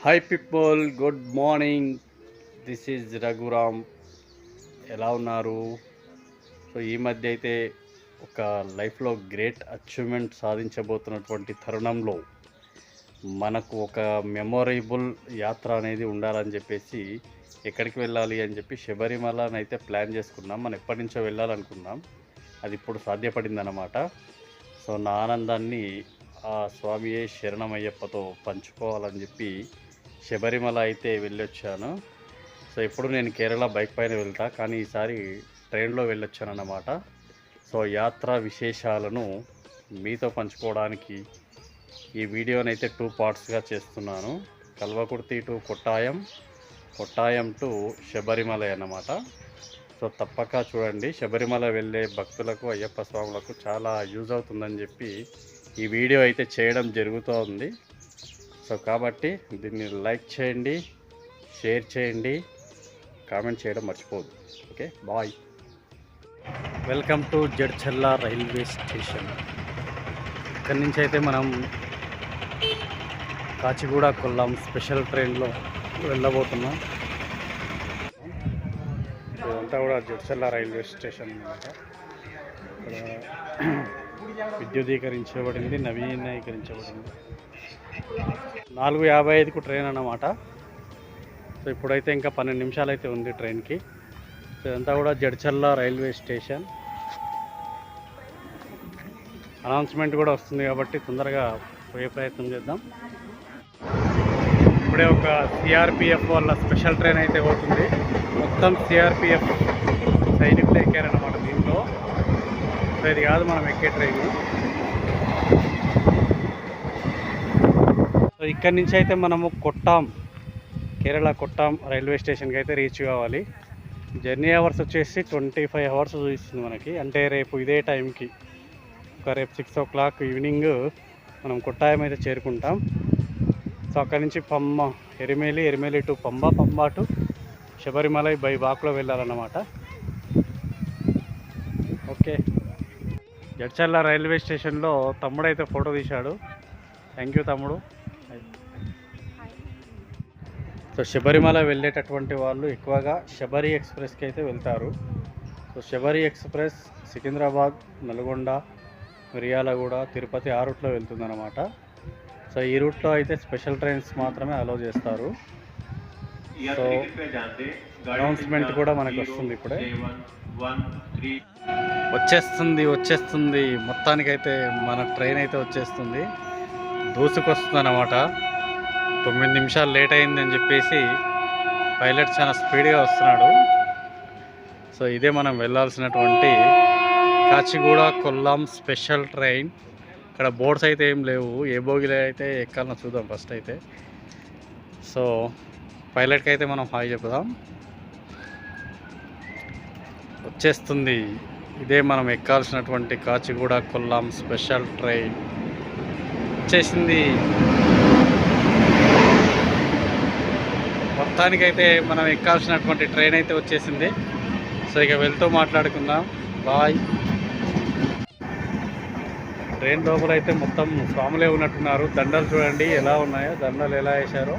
Hi people, good morning. This is Raghuram. ఎలా ఉన్నారు? So ఈ మధ్య అయితే ఒక లైఫ్లో గ్రేట్ అచీవ్మెంట్ సాధించబోతున్నటువంటి తరుణంలో మనకు ఒక మెమొరబుల్ యాత్ర అనేది ఉండాలని చెప్పేసి ఎక్కడికి వెళ్ళాలి అని చెప్పి శబరిమలని అయితే ప్లాన్ చేసుకున్నాం. మనం ఎప్పటి నుంచో వెళ్ళాలనుకున్నాం, అది ఇప్పుడు సాధ్యపడిందన్నమాట. సో నా ఆనందాన్ని ఆ స్వామియే శరణమయ్యప్పతో పంచుకోవాలని చెప్పి శబరిమల అయితే వెళ్ళొచ్చాను. సో ఇప్పుడు నేను కేరళ బైక్ పైన వెళ్తా, కానీ ఈసారి ట్రైన్లో వెళ్ళొచ్చాను అన్నమాట. సో యాత్ర విశేషాలను మీతో పంచుకోవడానికి ఈ వీడియోని అయితే 2 పార్ట్స్గా చేస్తున్నాను. కల్వకుర్తి టు కొట్టాయం, కొట్టాయం టు శబరిమల అన్నమాట. సో తప్పక చూడండి. శబరిమల వెళ్ళే భక్తులకు, అయ్యప్ప స్వాములకు చాలా యూజ్ అవుతుందని చెప్పి ఈ వీడియో అయితే చేయడం జరుగుతోంది. సో కాబట్టి దీన్ని లైక్ చేయండి, షేర్ చేయండి, కామెంట్ చేయడం మర్చిపోదు. Okay, bye. Welcome to Jadcherla railway station. ఇక్కడి నుంచి అయితే మనం కాచిగూడ కొల్లాం స్పెషల్ ట్రైన్లో వెళ్ళబోతున్నాం. ఇదంతా కూడా జడ్చర్ల రైల్వే స్టేషన్ అన్నమాట. ఇక్కడ విద్యుదీకరించబడింది, నవీకరించబడింది. 4:55కు ట్రైన్ అన్నమాట. సో ఇప్పుడైతే ఇంకా 12 నిమిషాలు అయితే ఉంది ట్రైన్కి. సో ఇదంతా కూడా జడ్చర్ల రైల్వే స్టేషన్. అనౌన్స్మెంట్ కూడా వస్తుంది కాబట్టి తొందరగా పోయే ప్రయత్నం చేద్దాం. ఇప్పుడే ఒక సిఆర్పిఎఫ్ వాళ్ళ స్పెషల్ ట్రైన్ అయితే పోతుంది. మొత్తం సిఆర్పిఎఫ్ సైనికులు ఎక్కారన్నమాట దీంట్లో. సో ఇది కాదు మనం ఎక్కే ట్రైన్. సో ఇక్కడి నుంచి అయితే మనము కొట్టాం, కేరళ కొట్టాం రైల్వే స్టేషన్కి అయితే రీచ్ కావాలి. జర్నీ అవర్స్ వచ్చేసి 25 అవర్స్ చూపిస్తుంది మనకి. అంటే రేపు ఇదే టైంకి రేపు 6 o'clock ఈవినింగ్ మనం కొట్టాయం అయితే చేరుకుంటాం. సో అక్కడి నుంచి Erumeli to Pamba to Sabarimala by వాక్లో వెళ్ళాలన్నమాట. ఓకే, జడ్చర్ల రైల్వే స్టేషన్లో తమ్ముడు అయితే ఫోటో తీశాడు. థ్యాంక్ యూ తమ్ముడు. సో శబరిమల వెళ్ళేటటువంటి వాళ్ళు ఎక్కువగా శబరి ఎక్స్ప్రెస్కి అయితే వెళ్తారు. సో శబరి ఎక్స్ప్రెస్ సికింద్రాబాద్, నల్గొండ, మిర్యాలగూడ, తిరుపతి ఆ రూట్లో వెళ్తుందన్నమాట. సో ఈ రూట్లో అయితే స్పెషల్ ట్రైన్స్ మాత్రమే అలౌ చేస్తారు. సో అనౌన్స్మెంట్ కూడా మనకు వస్తుంది ఇప్పుడే. వచ్చేస్తుంది మొత్తానికైతే మన ట్రైన్ అయితే వచ్చేస్తుంది, దూసుకొస్తుంది అన్నమాట. 9 నిమిషాలు లేట్ అయిందని చెప్పేసి పైలట్ చాలా స్పీడ్గా వస్తున్నాడు. సో ఇదే మనం వెళ్ళాల్సినటువంటి కాచిగూడ కొల్లాం స్పెషల్ ట్రైన్. ఇక్కడ బోర్డ్స్ అయితే ఏం లేవు, ఏ బోగిలో అయితే ఎక్కాలన్నా చూద్దాం ఫస్ట్ అయితే. సో పైలట్కి అయితే మనం హాయ్ చెప్పుదాం. వచ్చేస్తుంది, ఇదే మనం ఎక్కాల్సినటువంటి కాచిగూడ కొల్లాం స్పెషల్ ట్రైన్ వచ్చేసింది. మొత్తానికైతే మనం ఎక్కాల్సినటువంటి ట్రైన్ అయితే వచ్చేసింది. సో ఇక వెళ్తూ మాట్లాడుకుందాం. బాయ్. ట్రైన్ లోపల అయితే మొత్తం స్వాములే ఉన్నట్టున్నారు. దండలు చూడండి ఎలా ఉన్నాయో, దండలు ఎలా వేశారో.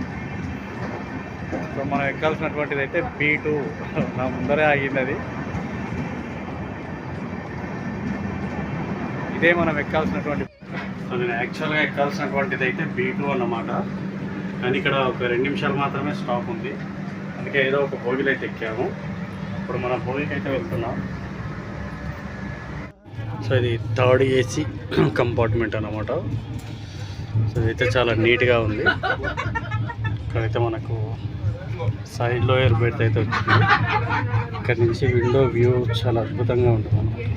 సో మనం ఎక్కాల్సినటువంటిది అయితే B2. నా ముందరే ఆగింది అది. ఇదే మనం ఎక్కాల్సినటువంటి. సో నేను యాక్చువల్గా ఎక్కాల్సినటువంటిది అయితే B2 అన్నమాట. కానీ ఇక్కడ ఒక 2 నిమిషాలు మాత్రమే స్టాప్ ఉంది, అందుకే ఏదో ఒక బోగిలో అయితే ఎక్కాము. ఇప్పుడు మన బోగికి అయితే వెళ్తున్నాం. సో ఇది 3rd AC కంపార్ట్మెంట్ అన్నమాట. సో ఇదైతే చాలా నీట్గా ఉంది. ఇక్కడైతే మనకు సైడ్లో ఎయిర్ బెర్త్ అయితే వచ్చింది. ఇక్కడ నుంచి విండో వ్యూ చాలా అద్భుతంగా ఉంటుంది అన్నమాట.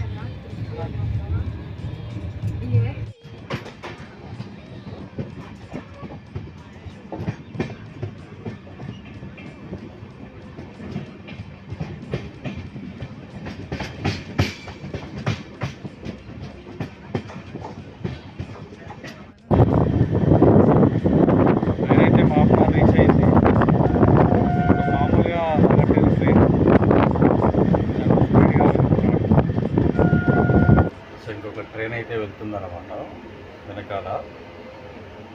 ఉంటుందన్నమాట వెనకాల.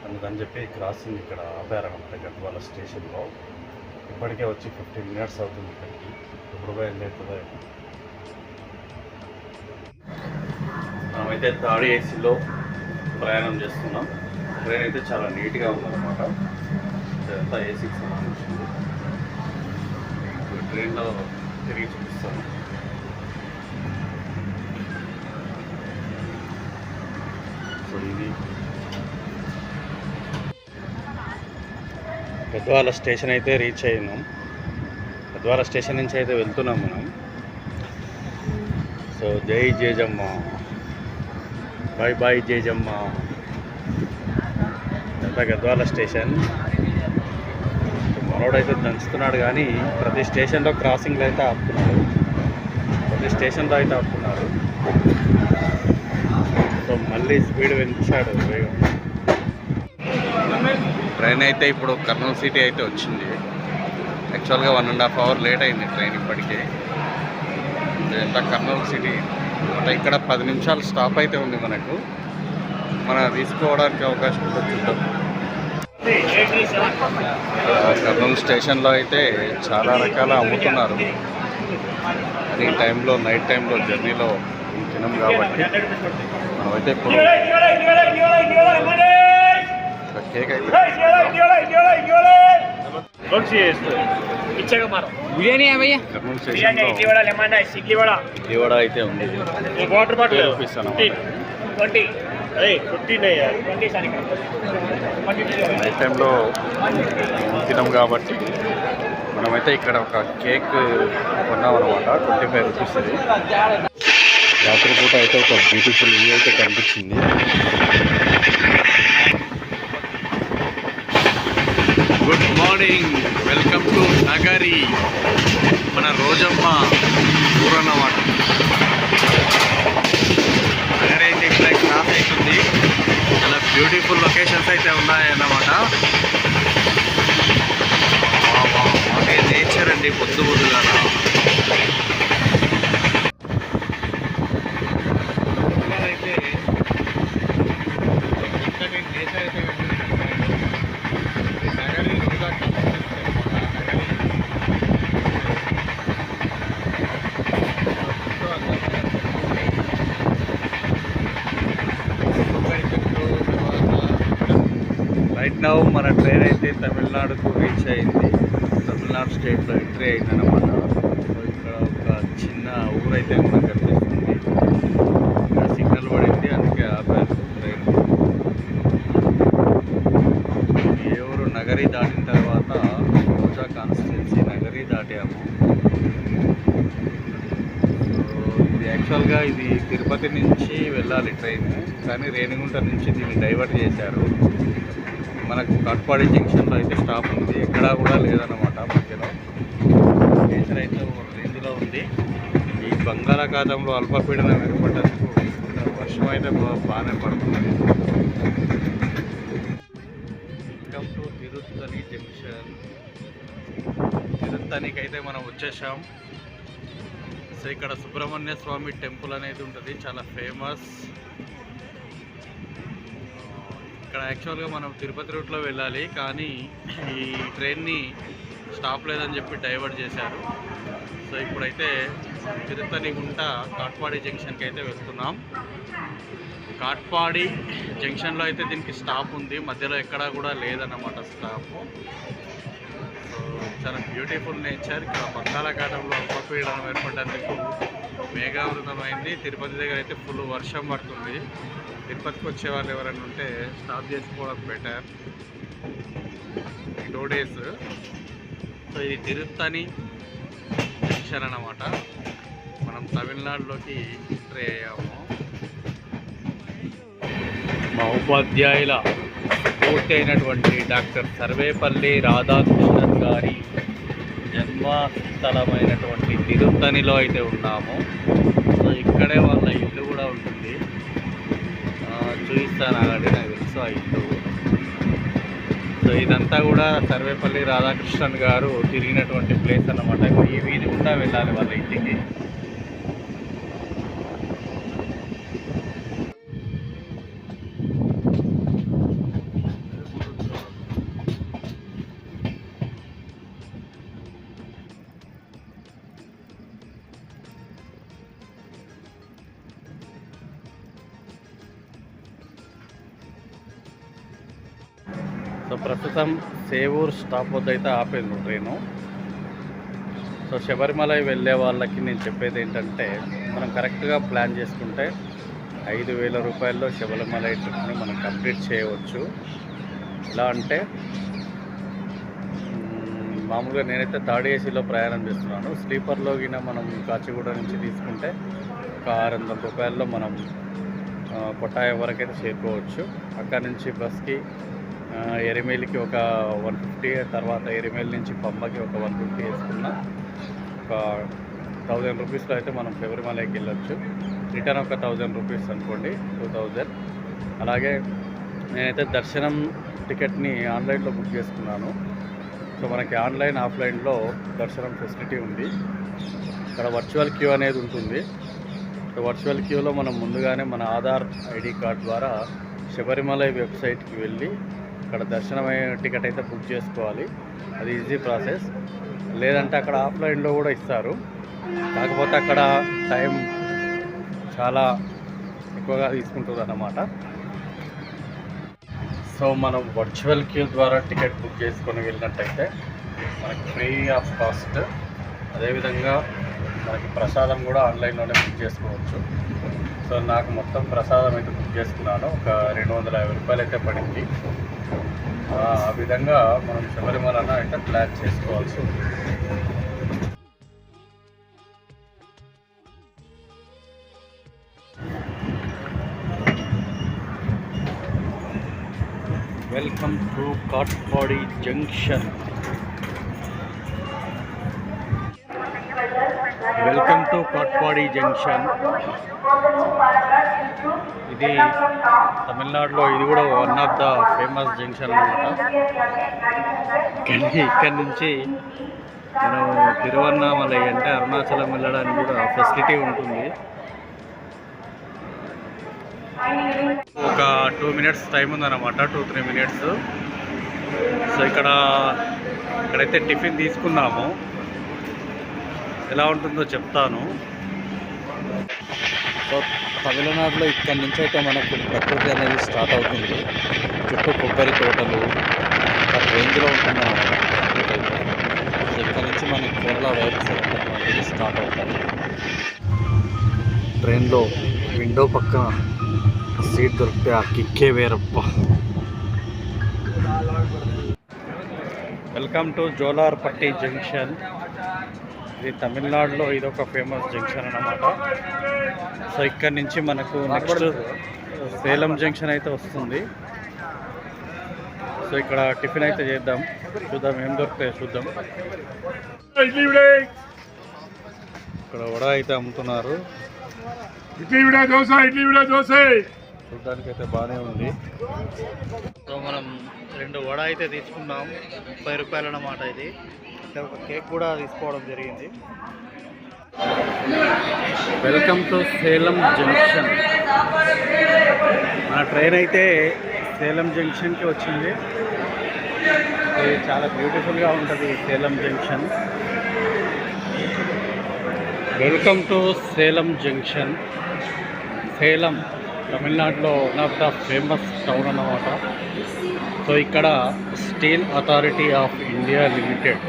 అందుకని చెప్పి క్రాసింగ్ ఇక్కడ ఆపారనమాట గద్వాల స్టేషన్లో. ఇప్పటికే వచ్చి 15 minutes అవుతుంది ఇక్కడికి. ఎప్పుడు బయలుదేరుతుందో. మనమైతే థర్డ్ ఏసీలో ప్రయాణం చేస్తున్నాం. ట్రైన్ అయితే చాలా నీట్గా ఉందన్నమాట. ఇదంతా ఏసీకి సంబంధించింది. ట్రైన్లో తిరిగి చూపిస్తాను. సో ఇది గద్వాల స్టేషన్ అయితే రీచ్ అయినాం. గద్వాల స్టేషన్ నుంచి అయితే వెళ్తున్నాం మనం. సో జై జేజమ్మ, బాయ్ బాయ్ జేజమ్మ. అంతా గద్వాల స్టేషన్. మనోడైతే దంచుతున్నాడు కానీ ప్రతి స్టేషన్లో క్రాసింగ్లో అయితే ఆపుతున్నాడు. సో మళ్ళీ స్పీడ్ పెంచాడు వేగం. ట్రైన్ అయితే ఇప్పుడు కర్నూలు సిటీ అయితే వచ్చింది. యాక్చువల్గా 1.5 hours లేట్ అయింది ట్రైన్ ఇప్పటికే. ఇదంతా కర్నూలు సిటీ. అంటే ఇక్కడ 10 నిమిషాలు స్టాప్ అయితే ఉంది మనకు. మనం తీసుకోవడానికి అవకాశం ఉంటుంది, చూద్దాం. కర్నూలు స్టేషన్లో అయితే చాలా రకాల అమ్ముతున్నారు. ఈ టైంలో నైట్ టైంలో జర్నీలో తినం కాబట్టి మనమైతే ఇప్పుడు కేక్ అయితే కర్నూలు స్టేషన్లో ఇడ్లీవడ అయితే ఉంది. రూపీస్ అన్నమాట. నైట్ టైంలో తినం కాబట్టి మనమైతే ఇక్కడ ఒక కేక్ కొన్నాం అనమాట. 25 rupees. రాత్రి పూట అయితే ఒక బ్యూటిఫుల్ వ్యూ అయితే కనిపించింది. Good morning, welcome to Nagari. మన రోజమ్మ ఊరు అన్నమాట. నగరి అయితే ఇక్కడ క్రాస్ అవుతుంది. చాలా బ్యూటిఫుల్ లొకేషన్స్ అయితే ఉన్నాయన్నమాట. అదే నేచర్ అండి, పొద్దు పొద్దుగా. అయితే నేచర్ అయితే నగరి రోజా రైట్ నౌ మన ట్రైన్ అయితే తమిళనాడుకు రీచ్ అయింది. తమిళనాడు స్టేట్లో ఎంట్రీ అయిందన్నమాట. సో ఇక్కడ ఒక చిన్న ఊరైతే మనకు కనిపిస్తుంది. ఇక్కడ సిగ్నల్ పడింది, అందుకే ఆపారు ట్రైన్. ఏ ఊరు? నగరి దాటిన తర్వాత రోజా కాన్స్టిట్యున్సీ నగరి దాటాము. సో ఇది యాక్చువల్గా ఇది తిరుపతి నుంచి వెళ్ళాలి ట్రైన్, కానీ రేణిగుంట నుంచి దీన్ని డైవర్ట్ చేశారు. మనకు కాట్పాడి జంక్షన్లో అయితే స్టాప్ ఉంది. ఎక్కడా కూడా లేదన్నమాట మధ్యలో. నేచర్ అయితే రేంజ్లో ఉంది. ఈ బంగాళాఖాతంలో అల్పపీడనం ఏర్పడ్డందుకు వర్షం అయితే బాగానే పడుతుంది. Welcome to Tiruttani junction. తిరుత్తనికి అయితే మనం వచ్చేసాం. సో ఇక్కడ సుబ్రహ్మణ్య స్వామి టెంపుల్ అనేది ఉంటుంది, చాలా ఫేమస్. ఇక్కడ యాక్చువల్గా మనం తిరుపతి రూట్లో వెళ్ళాలి, కానీ ఈ ట్రైన్ని స్టాప్ లేదని చెప్పి డైవర్ట్ చేశారు. సో ఇప్పుడైతే తిరుత్తని గుంట కాట్పాడి జంక్షన్కి అయితే వెళ్తున్నాం. కాట్పాడి జంక్షన్లో అయితే దీనికి స్టాప్ ఉంది, మధ్యలో ఎక్కడా కూడా లేదన్నమాట స్టాప్. సో చాలా బ్యూటిఫుల్ నేచర్. ఇక్కడ బంగాళాఖాతంలో అల్పపీడనం ఏర్పడేందుకు మేఘావృతమైంది. తిరుపతి దగ్గర అయితే ఫుల్ వర్షం పడుతుంది. తిరుపతికి వచ్చే వాళ్ళు ఎవరైనా ఉంటే స్టాప్ చేసుకోవడం బెటర్. 2 days. సో ఇది తిరుత్తని జంక్షన్ అన్నమాట. మనం తమిళనాడులోకి ఎంట్రీ అయ్యాము. మా ఉపాధ్యాయుల పూర్తి అయినటువంటి డాక్టర్ సర్వేపల్లి రాధాకృష్ణన్ గారి జన్మస్థలమైనటువంటి తిరుత్తనిలో అయితే ఉన్నాము. సో ఇక్కడే వాళ్ళ ఇల్లు కూడా ఉంటుంది, చూపిస్తాను ఆల్రెడీ, నాకు తెలుసు ఆ ఇల్లు. సో ఇదంతా కూడా సర్వేపల్లి రాధాకృష్ణన్ గారు తిరిగినటువంటి ప్లేస్ అన్నమాట. ఈ వీధి కూడా వెళ్ళాలి వాళ్ళ ఇంటికి. సో ప్రస్తుతం సేవూర్ స్టాప్ వద్ద అయితే ఆపేది ట్రైను. సో శబరిమల వెళ్ళే వాళ్ళకి నేను చెప్పేది ఏంటంటే, మనం కరెక్ట్గా ప్లాన్ చేసుకుంటే 5,000 రూపాయల్లో శబరిమల ట్రిప్ని మనం కంప్లీట్ చేయవచ్చు. ఎలా అంటే, మామూలుగా నేనైతే థర్డ్ ఏసీలో ప్రయాణం చేస్తున్నాను. స్లీపర్లో గిన మనం కాచిగూడ నుంచి తీసుకుంటే ఒక 600 రూపాయల్లో మనం కొట్టాయ వరకైతే చేరుకోవచ్చు. అక్కడ నుంచి బస్కి ఎరిమేలికి ఒక 150, తర్వాత ఎరిమేలి నుంచి పంబకి ఒక 150 వేసుకున్న ఒక 1000 రూపీస్లో అయితే మనం శబరిమలకి వెళ్ళొచ్చు. రిటర్న్ ఒక 1000 రూపీస్ అనుకోండి, 2000. అలాగే నేనైతే దర్శనం టికెట్ని ఆన్లైన్లో బుక్ చేసుకున్నాను. సో మనకి ఆన్లైన్ ఆఫ్లైన్లో దర్శనం ఫెసిలిటీ ఉంది. ఇక్కడ వర్చువల్ క్యూ అనేది ఉంటుంది. సో వర్చువల్ క్యూలో మనం ముందుగానే మన ఆధార్ ఐడి కార్డ్ ద్వారా శబరిమల వెబ్సైట్కి వెళ్ళి అక్కడ దర్శనం టికెట్ అయితే బుక్ చేసుకోవాలి. అది ఈజీ ప్రాసెస్. లేదంటే అక్కడ ఆఫ్లైన్లో కూడా ఇస్తారు, కాకపోతే అక్కడ టైం చాలా ఎక్కువగా తీసుకుంటుంది అన్నమాట. సో మనం వర్చువల్ క్యూ ద్వారా టికెట్ బుక్ చేసుకొని వెళ్ళినట్టయితే మనకి ఫ్రీ ఆఫ్ కాస్ట్. అదేవిధంగా మనకి ప్రసాదం కూడా ఆన్లైన్లోనే బుక్ చేసుకోవచ్చు. సో నాకు మొత్తం ప్రసాదం అయితే బుక్ చేసుకున్నాను, ఒక 250 రూపాయలు అయితే పడింది. ఆ విధంగా మనం శబరిమలను అయితే ప్లాన్ చేసుకోవాల్సి ఉంది. Welcome to Katpadi junction. Welcome to Katpadi junction. ఇది తమిళనాడులో ఇది కూడా one of the famous junction అన్నమాట. ఇక్కడ నుంచి మనం తిరువన్నామలై అంటే అరుణాచలం వెళ్ళడానికి కూడా ఫెసిలిటీ ఉంటుంది. ఒక 2 మినిట్స్ టైం ఉందన్నమాట, 2-3 మినిట్స్. సో ఇక్కడైతే టిఫిన్ తీసుకున్నాము, ఎలా ఉంటుందో చెప్తాను. సో తమిళనాడులో ఇక్కడి నుంచి అయితే మనకు ప్రకృతి అనేది స్టార్ట్ అవుతుంది. చుట్టూ కొబ్బరి తోటలు ఒక రేంజ్లో ఉంటున్నాము. సో ఇక్కడి నుంచి మనకి కేరళ వైబ్స్ అనేటువంటిది స్టార్ట్ అవుతాయి. ట్రైన్లో విండో పక్కన సీట్ దొరికితే ఆ కిక్కే వేరప్ప. Welcome to Jolarpettai junction. ఇది తమిళనాడులో ఇదొక ఫేమస్ జంక్షన్ అన్నమాట. సో ఇక్కడ నుంచి మనకు నెక్స్ట్ సేలం జంక్షన్ అయితే వస్తుంది. సో ఇక్కడ టిఫిన్ అయితే చేద్దాం, చూద్దాం ఏం దొరుకుతాయో చూద్దాం. ఇక్కడ వడ అయితే అమ్ముతున్నారు, చూడడానికి అయితే బాగానే ఉంది. సో మనం 2 వడ అయితే తీసుకున్నాం, 30 రూపాయలు అన్నమాట. ఇది ఒక కేక్ కూడా తీసుకోవడం జరిగింది. Welcome to Salem junction. మన ట్రైన్ అయితే సేలం జంక్షన్కి వచ్చింది. ఇది చాలా బ్యూటిఫుల్గా ఉంటుంది Salem junction. Welcome to Salem junction. Salem తమిళనాడులో one of the famous town అన్నమాట. సో ఇక్కడ steel authority of India limited,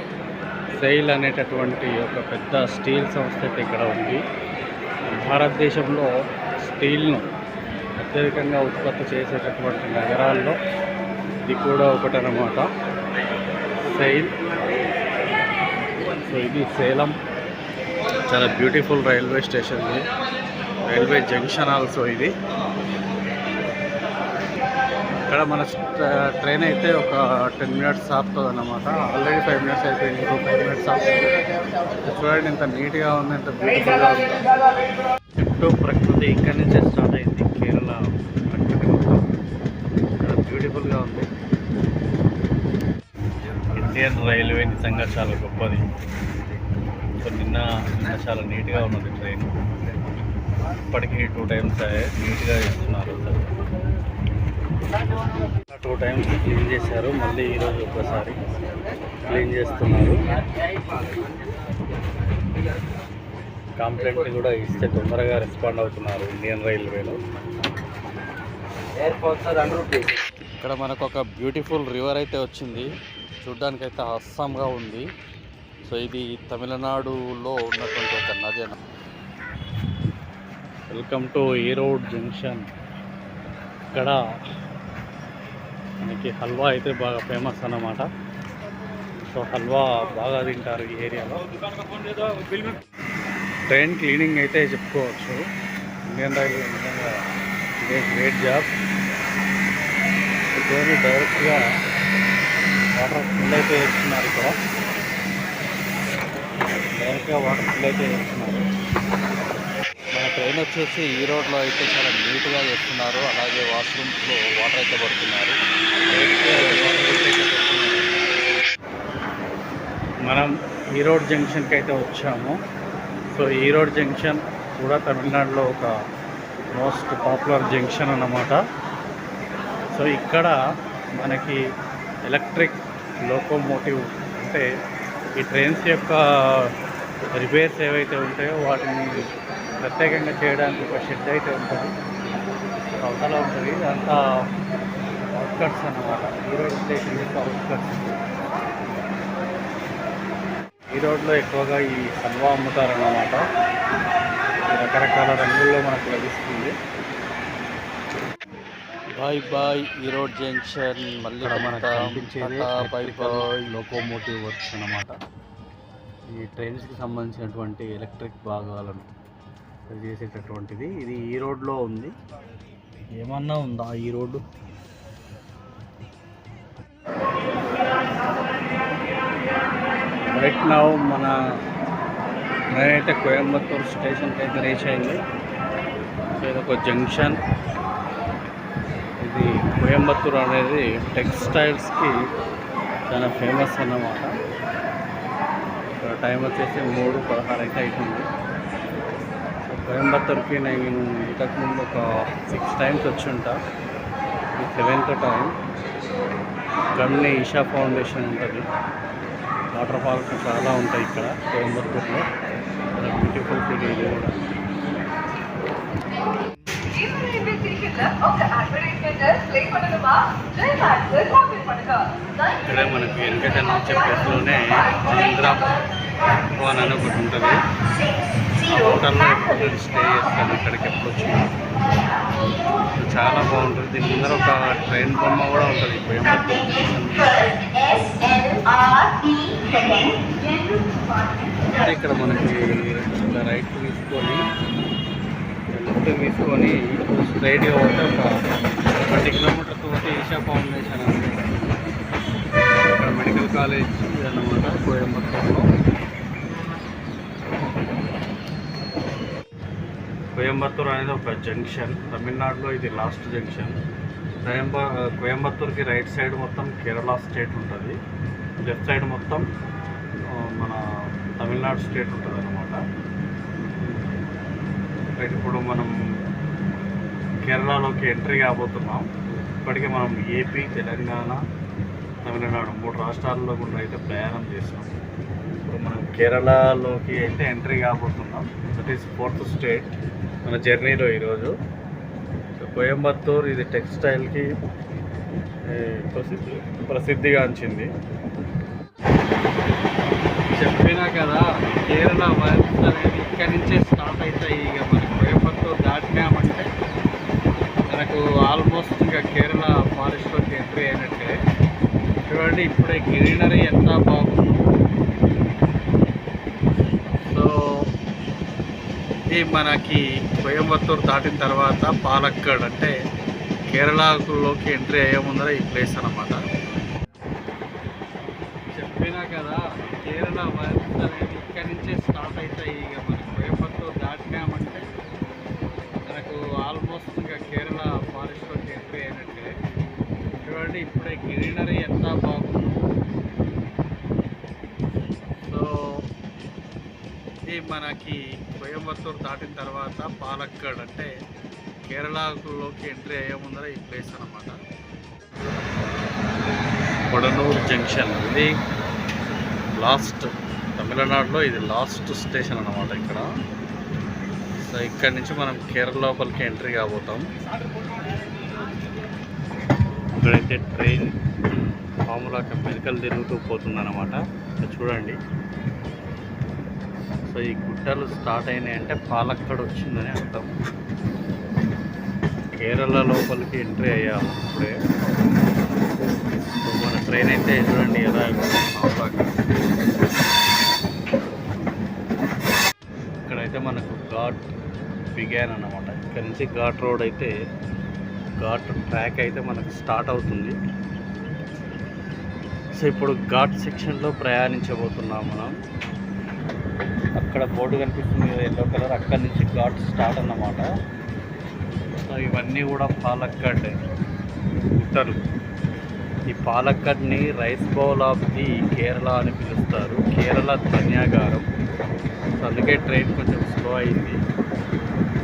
SAIL అనేటటువంటి ఒక పెద్ద స్టీల్ సంస్థ అయితే ఇక్కడ ఉంది. భారతదేశంలో స్టీల్ను అత్యధికంగా ఉత్పత్తి చేసేటటువంటి నగరాల్లో ఇది కూడా ఒకటన్నమాట, సెయిల్. సో ఇది సేలం, చాలా beautiful railway station, railway junction also ఇది. ఇక్కడ మన ట్రైన్ అయితే ఒక 10 మినిట్స్ ఆపుతుంది అన్నమాట. ఆల్రెడీ 5 మినిట్స్ అయిపోయింది, 5 మినిట్స్ ఆపుతుంది. చూడండి ఎంత నీట్గా ఉంది, ఎంత బ్యూటిఫుల్గా ఉంది. చుట్టూ ప్రకృతి ఇక్కడి నుంచే స్టార్ట్ అయింది. కేరళ ప్రకృతి మొత్తం చాలా బ్యూటిఫుల్గా ఉంది. ఇండియన్ రైల్వే నిజంగా చాలా గొప్పది. సో నిన్న చాలా నీట్గా ఉన్నది ట్రైన్. ఇప్పటికీ 2 టైమ్స్ నీట్గా ఇస్తున్నారు. 2 టైమ్స్ క్లీన్ చేశారు, మళ్ళీ ఈరోజు ఒకసారి క్లీన్ చేస్తున్నారు. కంప్లైంట్ కూడా ఇస్తే తొందరగా రెస్పాండ్ అవుతున్నారు ఇండియన్ రైల్వేలో. ఇక్కడ మనకు ఒక బ్యూటిఫుల్ రివర్ అయితే వచ్చింది. చూడ్డానికి అయితే అస్సాంగా ఉంది. సో ఇది తమిళనాడులో ఉన్నటువంటి ఒక నది అన్న. Welcome to Erode junction. ఇక్కడ మనకి హల్వా అయితే బాగా ఫేమస్ అన్నమాట. సో హల్వా బాగా తింటారు ఈ ఏరియాలో. ట్రైన్ క్లీనింగ్ అయితే చెప్పుకోవచ్చు. ఇండియన్ రైల్వే నిజంగా ఇదే గ్రేట్ జాబ్. ట్రైన్ డైరెక్ట్గా వాటర్ ఫిల్ అయితే చేస్తున్నారు. ఇక్కడ డైరెక్ట్గా వాటర్ ఫిల్ అయితే చేస్తున్నారు. మన ట్రైన్ వచ్చేసి ఈ రోడ్లో అయితే చాలా నీట్గా చేస్తున్నారు. అలాగే వాష్రూమ్స్లో వాటర్ అయితే పడుతున్నారు. మనం ఈరోడ్ జంక్షన్కి అయితే వచ్చాము. సో ఈరోడ్ జంక్షన్ కూడా తమిళనాడులో ఒక మోస్ట్ పాపులర్ జంక్షన్ అన్నమాట. సో ఇక్కడ మనకి ఎలక్ట్రిక్ లోకోమోటివ్ అంటే ఈ ట్రైన్స్ యొక్క రిపేర్స్ ఏవైతే ఉంటాయో వాటిని ప్రత్యేకంగా చేయడానికి ఒక షెడ్ అయితే ఉంటుంది. అవతల ఉంటుంది. అంతా అవుట్కట్స్ అన్నమాట. ఈరోడ్ స్టేషన్ యొక్క అవుట్కట్స్. ఈ రోడ్లో ఎక్కువగా ఈ హల్వా అమ్ముతారన్నమాట. రకరకాల రంగుల్లో మనకు లభిస్తుంది. Bye bye Erode junction. మళ్ళీ మనకు కనిపించేది బాయ్ బాయ్ లోకోమోటివ్ వర్క్స్ అన్నమాట. ఈ ట్రైన్స్కి సంబంధించినటువంటి ఎలక్ట్రిక్ భాగాలను చేసేటటువంటిది. ఇది ఈ రోడ్లో ఉంది. ఏమన్నా ఉందా ఈ రోడ్డు? రైట్ నౌ మన ట్రైన్ అయితే కోయంబత్తూర్ స్టేషన్కి అయితే రీచ్ అయింది. ఇది ఒక జంక్షన్. ఇది కోయంబత్తూర్ అనేది టెక్స్టైల్స్కి చాలా ఫేమస్ అన్నమాట. టైం వచ్చేసి 3:16 అయితే అవుతుంది. సో కోయంబత్తూర్కి నేను ఇంతకుముందు ఒక 6 times వచ్చి ఉంటా. ఇది 7th టైం. ఇక్కడనే ఈషా ఫౌండేషన్ ఉంటుంది. వాటర్ ఫాల్స్ చాలా ఉంటాయి ఇక్కడ కోయంబత్తూర్లో. బ్యూటిఫుల్ సిటీ ఇది కూడా. ఇక్కడే మనకి వెంకటన్న వచ్చే ప్లేస్లోనే ఆంధ్ర భవన్ అని ఒకటి ఉంటుంది. ఆ హోటల్లో ఎప్పుడు స్టే చేస్తాను. ఇక్కడికి ఎప్పుడు వచ్చినా చాలా బాగుంటుంది. దీని ముందర ఒక ట్రైన్ బొమ్మ కూడా ఉంటుంది. కోయంబత్తూర్ ఇక్కడ మనకి ఇలా రైట్ తీసుకొని లెఫ్ట్ తీసుకొని స్ట్రైట్గా పోతే ఒక 20 kilometers పోతే ఈషా ఫౌండేషన్ ఉంది. ఇక్కడ మెడికల్ కాలేజ్ అన్నమాట కోయంబత్తూర్లో. కోయంబత్తూర్ అనేది ఒక జంక్షన్. తమిళనాడులో ఇది లాస్ట్ జంక్షన్. కోయంబత్తూర్కి రైట్ సైడ్ మొత్తం కేరళ స్టేట్ ఉంటుంది. లెఫ్ట్ సైడ్ మొత్తం మన తమిళనాడు స్టేట్ ఉంటుంది అన్నమాట. ఇప్పుడు మనం కేరళలోకి ఎంట్రీ కాబోతున్నాం. ఇప్పటికే మనం ఏపీ, తెలంగాణ, తమిళనాడు 3 రాష్ట్రాల్లో కూడా అయితే ప్రయాణం చేస్తాం. ఇప్పుడు మనం కేరళలోకి అయితే ఎంట్రీ కాబోతున్నాం. దట్ ఈస్ 4th స్టేట్ మన జర్నీలో ఈరోజు. కోయంబత్తూర్ ఇది టెక్స్టైల్కి ప్రసిద్ధిగాంచింది. చెప్పినా కదా కేరళ వర్క్స్ అనేది ఇక్కడి నుంచే స్టార్ట్ అవుతాయి. ఇక మనకి కోయంబత్తూర్ దాటినామంటే మనకు ఆల్మోస్ట్ ఇంకా కేరళ ఫారెస్ట్లోకి ఎంట్రీ అయినట్టే. చూడండి ఇప్పుడే గ్రీనరీ ఎంత బాగుంది. సో ఇది మనకి కోయంబత్తూర్ దాటిన తర్వాత పాలక్కడ్ అంటే కేరళలోకి ఎంట్రీ అయ్యే ముందర ఈ ప్లేస్ అన్నమాట. చెప్పినా కదా కేరళ వర్క్స్ అనేది ఇక్కడి నుంచే స్టార్ట్ అవుతాయి. ఇక మనకి కోయంబత్తూర్ దాటినామంటే మనకు ఆల్మోస్ట్ ఇంకా కేరళ ఫారెస్ట్లోకి ఎంట్రీ అయినట్టే. చూడండి ఇప్పుడే గ్రీనరీ ఎంత బాగుంది. సో ఇది మనకి కోయంబత్తూర్ దాటిన తర్వాత పాలక్కడ్ అంటే కేరళలోకి ఎంట్రీ అయ్యే ముందర ఈ ప్లేస్ అన్నమాట. కొడనూరు జంక్షన్ ఇది లాస్ట్ తమిళనాడులో ఇది లాస్ట్ స్టేషన్ అన్నమాట ఇక్కడ. సో ఇక్కడి నుంచి మనం కేరళ లోపలికి ఎంట్రీ కాబోతాం. ఇక్కడైతే ట్రైన్ మామూలుగా మెలికలు తిరుగుతూ పోతుందన్నమాట. చూడండి. సో ఈ గుట్టలు స్టార్ట్ అయినాయి అంటే పాలక్కడ్ వచ్చిందని అర్థం. కేరళ లోపలికి ఎంట్రీ అయ్యాము ఇప్పుడే. సో మన ట్రైన్ అయితే చూడండి ఎలా ఇక్కడైతే మనకు ఘాట్ బిగాన్ అన్నమాట. ఇక్కడ నుంచి ఘాట్ రోడ్ అయితే ఘాట్ ట్రాక్ అయితే మనకు స్టార్ట్ అవుతుంది. సో ఇప్పుడు ఘాట్ సెక్షన్లో ప్రయాణించబోతున్నాం మనం. అక్కడ బోర్డు కనిపిస్తుంది కదా ఎల్లో కలర్, అక్కడి నుంచి ఘాట్ స్టార్ట్ అన్నమాట. సో ఇవన్నీ కూడా పాలక్కడ్ గుట్టలు. ఈ పాలక్కడ్ని rice bowl of the Kerala అని పిలుస్తారు, కేరళ ధన్యాగారం. సో అందుకే ట్రైన్ కొంచెం స్లో అయింది.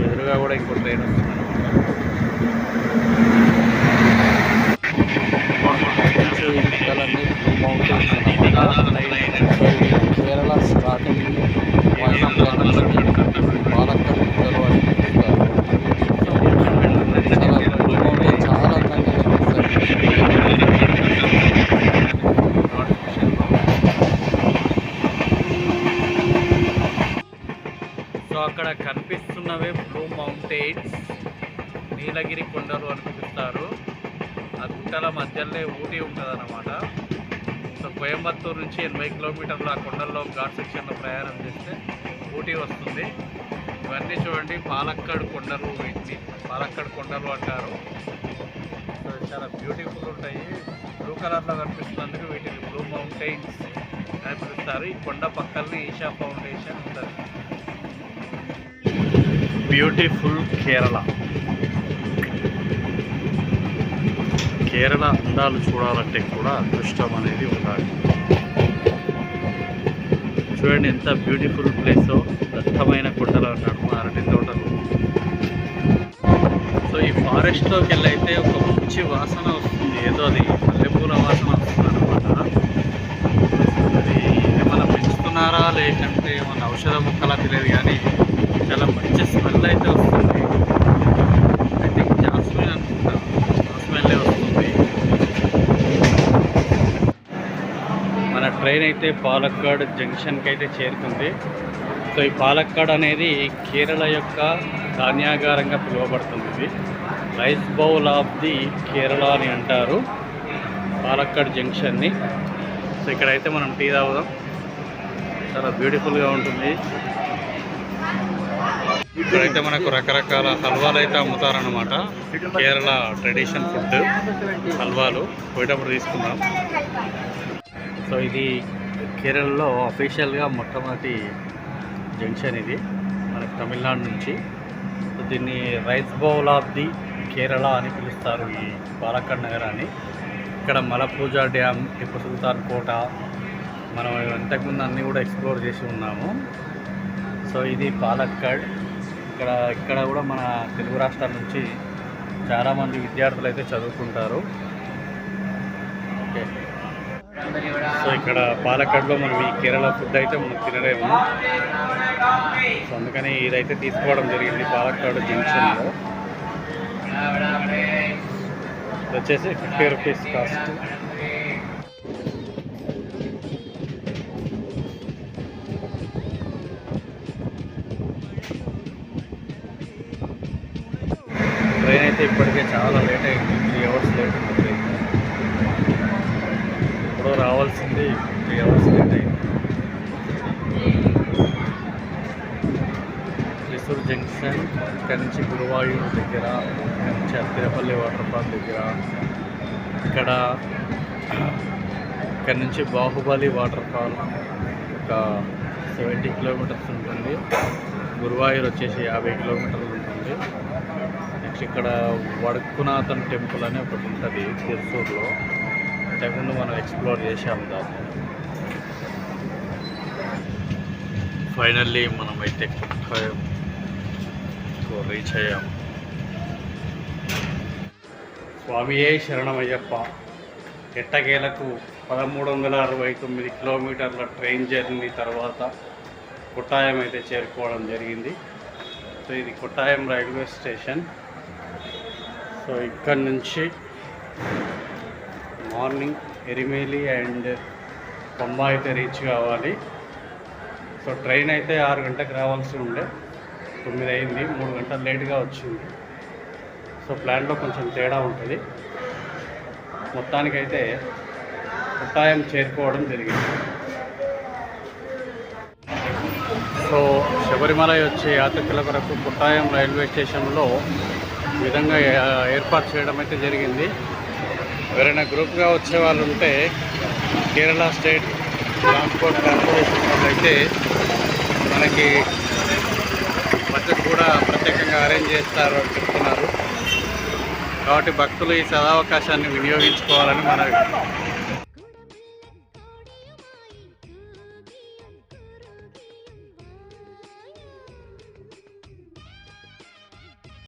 ఎదురుగా కూడా ఇంకో ట్రైన్ వస్తుంది అన్నమాట. గుట్టలన్నీ మౌంటైన్స్ అన్నమాట. కేరళ స్టార్టింగ్ పాలక్కడ్ గుట్టలు అని పిలుస్తారు. చాలా అందంగా కనిపిస్తాయి. సో అక్కడ కనిపిస్తున్నవే బ్లూ మౌంటైన్స్, నీలగిరి కొండలు అని పిలుస్తారు. ఆ గుట్టల మధ్యలో ఊటీ ఉంటుంది అన్నమాట. సో కోయంబత్తూరు నుంచి 80 కిలోమీటర్లు ఆ కొండల్లో ఘాట్ సెక్షన్లో ప్రయాణం చేస్తే ఊటీ వస్తుంది. ఇవన్నీ చూడండి పాలక్కడ్ కొండలు, వీటిని పాలక్కడ్ కొండలు అంటారు. సో చాలా బ్యూటిఫుల్ ఉంటాయి. బ్లూ కలర్లో కనిపిస్తున్నందుకు వీటిని బ్లూ మౌంటైన్స్ అని పిలుస్తారు. ఈ కొండ పక్కనే ఈషా ఫౌండేషన్ ఉంటుంది. బ్యూటిఫుల్ కేరళ. కేరళ అందాలు చూడాలంటే కూడా అదృష్టం అనేది ఉండాలి. చూడండి ఎంత బ్యూటిఫుల్ ప్లేసో. దట్టమైన కొండలు నడుమ అరటి తోటలు. సో ఈ ఫారెస్ట్లోకి వెళ్ళైతే ఒక మంచి వాసన వస్తుంది, ఏదో అది మల్లెపూల వాసన వస్తుంది అనమాట. అది ఏమైనా పెంచుతున్నారా లేకంటే ఏమైనా ఔషధ మొక్కలా తెలియదు కానీ చాలా మంచి స్మెల్ అయితే వస్తుంది. ఐ థింక్ జాస్మిన్ అనుకుంటా, స్మెల్ వస్తుంది. మన ట్రైన్ అయితే పాలక్కడ్ జంక్షన్కి అయితే చేరుకుంది. సో ఈ పాలక్కడ్ అనేది కేరళ యొక్క ధాన్యాగారంగా పిలువబడుతుంది. ఇది rice bowl of the Kerala అని అంటారు పాలక్కడ్ జంక్షన్ని. సో ఇక్కడైతే మనం టీ తాగుదాం, చాలా బ్యూటిఫుల్గా ఉంటుంది. ఇక్కడైతే మనకు రకరకాల హల్వాలు అయితే అమ్ముతారన్నమాట. కేరళ ట్రెడిషన్ ఫుడ్ హల్వాలు పోయేటప్పుడు తీసుకుందాం. సో ఇది కేరళలో అఫీషియల్గా మొట్టమొదటి జంక్షన్ ఇది మనకు తమిళనాడు నుంచి. సో దీన్ని rice bowl of the Kerala అని పిలుస్తారు ఈ పాలక్కడ్ నగరాన్ని. ఇక్కడ మలపూజ డ్యామ్, టిప్పు సుల్తాన్ కోట, మనం ఇంతకుముందు అన్నీ కూడా ఎక్స్ప్లోర్ చేసి ఉన్నాము. సో ఇది పాలక్కడ్. ఇక్కడ కూడా మన తెలుగు రాష్ట్రాల నుంచి చాలామంది విద్యార్థులు అయితే చదువుకుంటారు. ఓకే. సో ఇక్కడ పాలక్కడ్లో మనం ఈ కేరళ ఫుడ్ అయితే మనం తినలేము. సో అందుకని ఇదైతే తీసుకోవడం జరిగింది పాలక్కడ్ జంక్షన్లో. వచ్చేసి 50 రూపీస్ కాస్ట్. ట్రైన్ అయితే ఇప్పటికే చాలా లేట్ అయింది, 3 అవర్స్ లేట్ ఉంది ట్రైన్. ఇప్పుడు రావాల్సింది 3 అవర్స్ లేట్ అయింది. త్రిశూర్ జంక్షన్, ఇక్కడ నుంచి గురువాయూర్ దగ్గర, ఇక్కడ నుంచి తిరుపల్లి వాటర్ ఫాల్ దగ్గర, ఇక్కడ నుంచి బాహుబలి వాటర్ ఫాల్ ఒక 70 కిలోమీటర్స్ ఉంటుంది. గురువాయూర్ వచ్చేసి 50 కిలోమీటర్లు ఉంటుంది. నెక్స్ట్ ఇక్కడ వడక్కునాథన్ టెంపుల్ అని ఒకటి ఉంటుంది తిరుసూర్లో. ఇంతకుముందు మనం ఎక్స్ప్లోర్ చేసాము దాన్ని. ఫైనల్లీ మనం అయితే రీచ్ అయ్యాము. స్వామియే శరణమయ్యప్ప. ఎట్టకేలకు 1369 కిలోమీటర్ల ట్రైన్ జర్నీ తర్వాత కొట్టాయం అయితే చేరుకోవడం జరిగింది. సో ఇది కొట్టాయం రైల్వే స్టేషన్. సో ఇక్కడ నుంచి మార్నింగ్ ఎరిమేలి అండ్ పంబ అయితే రీచ్ కావాలి. సో ట్రైన్ అయితే 6 గంటలకు రావాల్సి ఉండే, 9 అయింది, 3 గంటలు లేట్గా వచ్చింది. సో ప్లాన్లో కొంచెం తేడా ఉంటుంది. మొత్తానికైతే కొట్టాయం చేరుకోవడం జరిగింది. సో శబరిమల వచ్చే యాత్రికుల కొరకు కొట్టాయం రైల్వే స్టేషన్లో ఈ విధంగా ఏర్పాటు చేయడం అయితే జరిగింది. ఎవరైనా గ్రూప్గా వచ్చే వాళ్ళు ఉంటే కేరళ స్టేట్ ట్రాన్స్పోర్ట్ కార్పొరేషన్ వాళ్ళు అయితే మనకి బడ్జెట్ కూడా ప్రత్యేకంగా అరేంజ్ చేస్తారు అని చెప్తున్నారు. కాబట్టి భక్తులు ఈ సదావకాశాన్ని వినియోగించుకోవాలని మనవి.